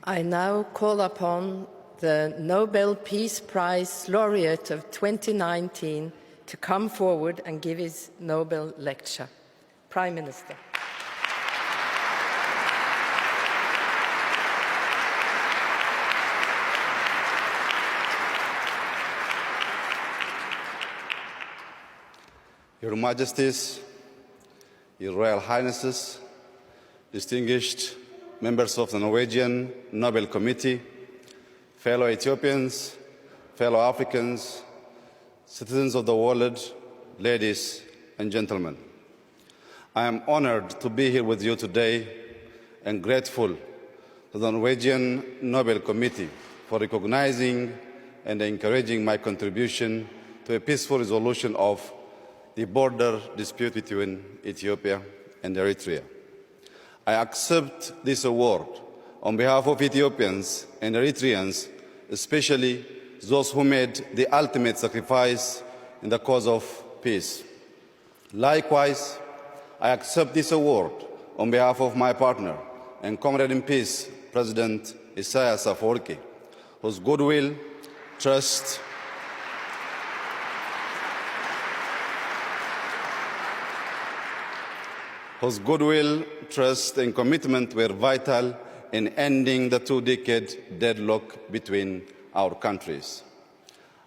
I now call upon the Nobel Peace Prize laureate of 2019 to come forward and give his Nobel lecture. Prime Minister. Your Majesties, Your Royal Highnesses, distinguished members of the Norwegian Nobel Committee, fellow Ethiopians, fellow Africans, citizens of the world, ladies and gentlemen. I am honored to be here with you today and grateful to the Norwegian Nobel Committee for recognizing and encouraging my contribution to a peaceful resolution of the border dispute between Ethiopia and Eritrea. I accept this award on behalf of Ethiopians and Eritreans, especially those who made the ultimate sacrifice in the cause of peace. Likewise, I accept this award on behalf of my partner and comrade in peace, President Isaias Afwerki, whose goodwill, trust, and commitment were vital in ending the two-decade deadlock between our countries.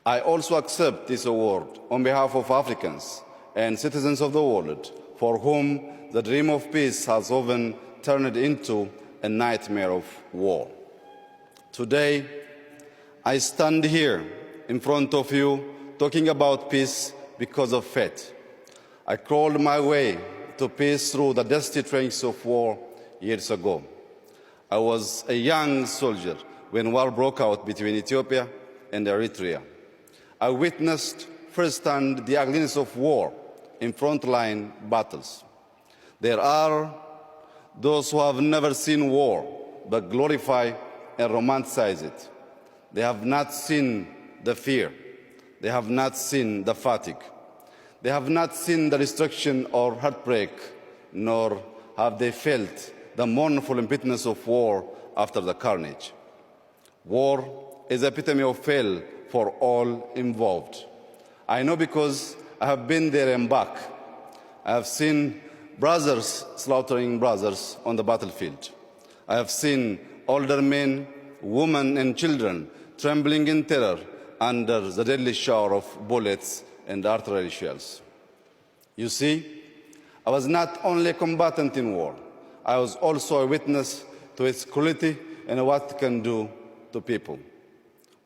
I also accept this award on behalf of Africans and citizens of the world for whom the dream of peace has often turned into a nightmare of war. Today, I stand here in front of you talking about peace because of faith. I crawled my way to peace through the dusty trenches of war years ago. I was a young soldier when war broke out between Ethiopia and Eritrea. I witnessed firsthand the ugliness of war in frontline battles. There are those who have never seen war but glorify and romanticize it. They have not seen the fear. They have not seen the fatigue. They have not seen the destruction or heartbreak, nor have they felt the mournful impotence of war after the carnage. War is the epitome of hell for all involved. I know because I have been there and back. I have seen brothers slaughtering brothers on the battlefield. I have seen older men, women, and children trembling in terror under the deadly shower of bullets and artillery shells. You see, I was not only a combatant in war, I was also a witness to its cruelty and what it can do to people.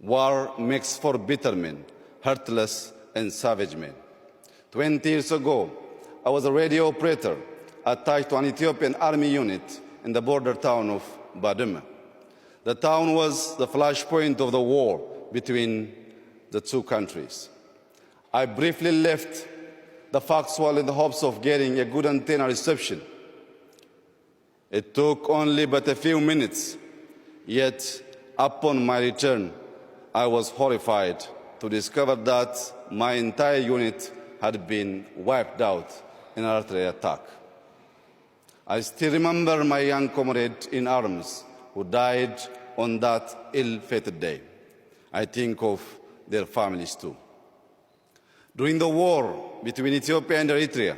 War makes for bitter men, heartless and savage men. 20 years ago, I was a radio operator attached to an Ethiopian army unit in the border town of Abychn. The town was the flashpoint of the war between the two countries. I briefly left the Foxwell in the hopes of getting a good antenna reception. It took only but a few minutes, yet upon my return, I was horrified to discover that my entire unit had been wiped out in an artillery attack. I still remember my young comrade in arms who died on that ill-fated day. I think of their families too. During the war between Ethiopia and Eritrea,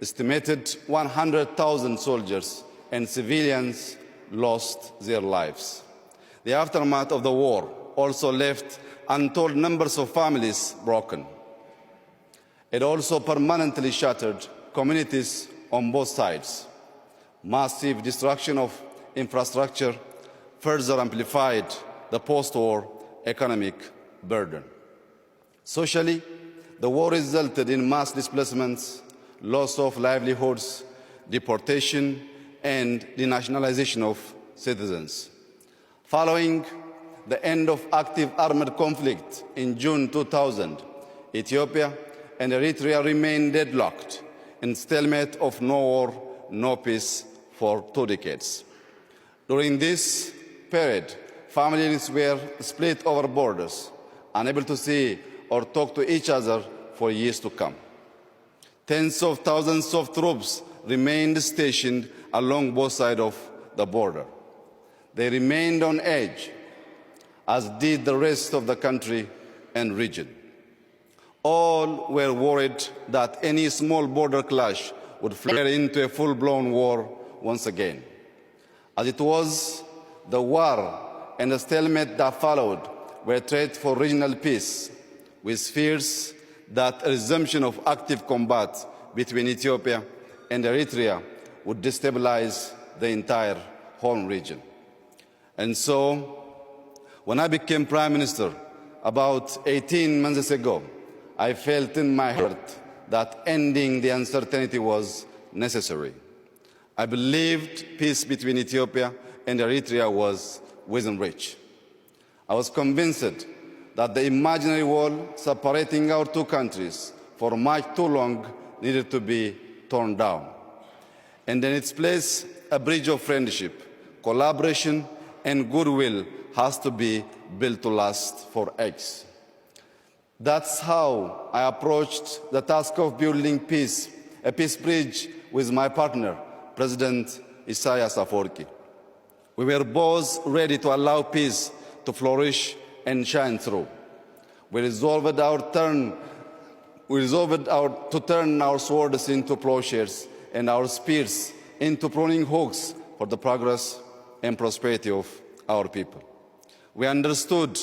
estimated 100,000 soldiers and civilians lost their lives. The aftermath of the war also left untold numbers of families broken. It also permanently shattered communities on both sides. Massive destruction of infrastructure further amplified the post-war economic burden. Socially, the war resulted in mass displacements, loss of livelihoods, deportation, and denationalization of citizens. Following the end of active armed conflict in June 2000, Ethiopia and Eritrea remained deadlocked in stalemate of no war, no peace for 2 decades. During this period, families were split over borders, unable to see or talk to each other for years to come. Tens of thousands of troops remained stationed along both sides of the border. They remained on edge, as did the rest of the country and region. All were worried that any small border clash would flare into a full-blown war once again. As it was, the war and the stalemate that followed were threats for regional peace, with fears that a resumption of active combat between Ethiopia and Eritrea would destabilize the entire Horn region. And so, when I became Prime Minister about 18 months ago, I felt in my heart that ending the uncertainty was necessary. I believed peace between Ethiopia and Eritrea was within reach. I was convinced that the imaginary wall separating our two countries for much too long needed to be torn down. And in its place, a bridge of friendship, collaboration, and goodwill has to be built to last for ages. That's how I approached the task of building peace, a peace bridge with my partner, President Isaias Afwerki. We were both ready to allow peace to flourish and shine through. We resolved to turn our swords into plowshares and our spears into pruning hooks for the progress and prosperity of our people. We understood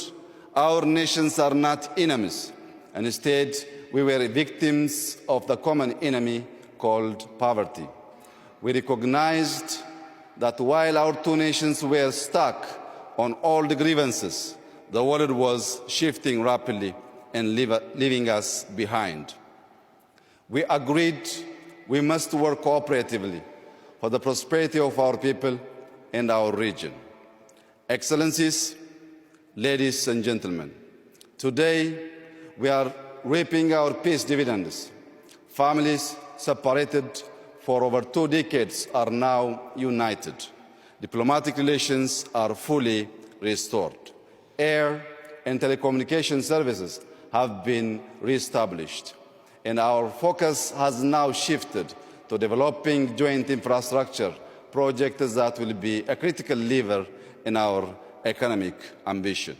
our nations are not enemies, and instead we were victims of the common enemy called poverty. We recognized that while our two nations were stuck on all the grievances, the world was shifting rapidly and leaving us behind. We agreed we must work cooperatively for the prosperity of our people and our region. Excellencies, ladies and gentlemen, today we are reaping our peace dividends. Families separated for over 2 decades are now united. Diplomatic relations are fully restored. Air and telecommunication services have been reestablished, and our focus has now shifted to developing joint infrastructure projects that will be a critical lever in our economic ambition.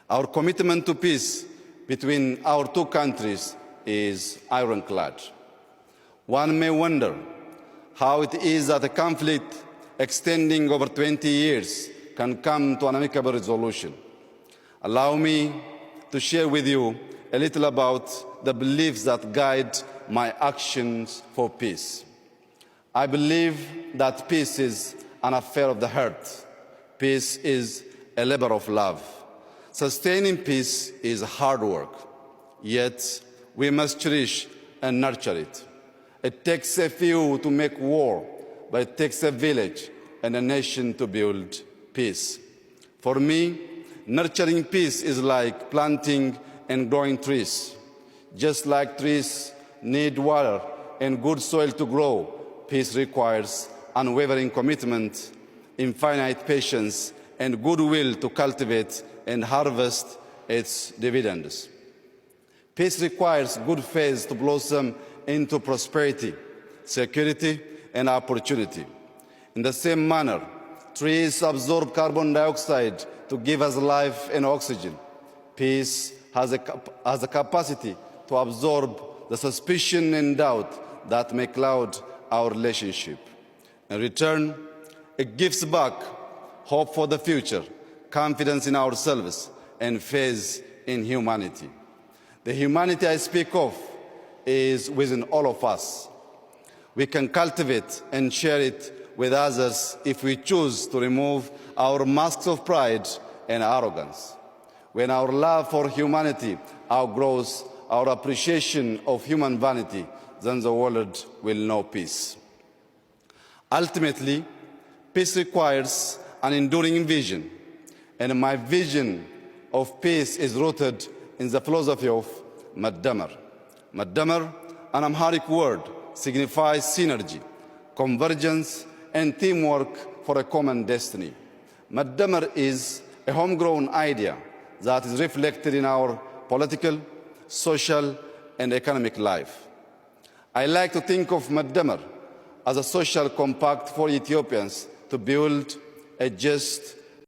Our commitment to peace between our two countries is ironclad. One may wonder how it is that a conflict extending over 20 years can come to an amicable resolution. Allow me to share with you a little about the beliefs that guide my actions for peace. I believe that peace is an affair of the heart. Peace is a labor of love. Sustaining peace is hard work, yet we must cherish and nurture it. It takes a few to make war, but it takes a village and a nation to build peace. For me, nurturing peace is like planting and growing trees. Just like trees need water and good soil to grow, peace requires unwavering commitment, infinite patience, and goodwill to cultivate and harvest its dividends. Peace requires good faith to blossom into prosperity, security, and opportunity. In the same manner, trees absorb carbon dioxide to give us life and oxygen. Peace has the capacity to absorb the suspicion and doubt that may cloud our relationship. In return, it gives back hope for the future, confidence in ourselves, and faith in humanity. The humanity I speak of is within all of us. We can cultivate and share it with others if we choose to remove our masks of pride and arrogance. When our love for humanity outgrows our appreciation of human vanity, then the world will know peace. Ultimately, peace requires an enduring vision, and my vision of peace is rooted in the philosophy of Maddamar. Maddamar, an Amharic word, signifies synergy, convergence, and teamwork for a common destiny. Maddamar is a homegrown idea that is reflected in our political, social, and economic life. I like to think of Maddamar as a social compact for Ethiopians to build a just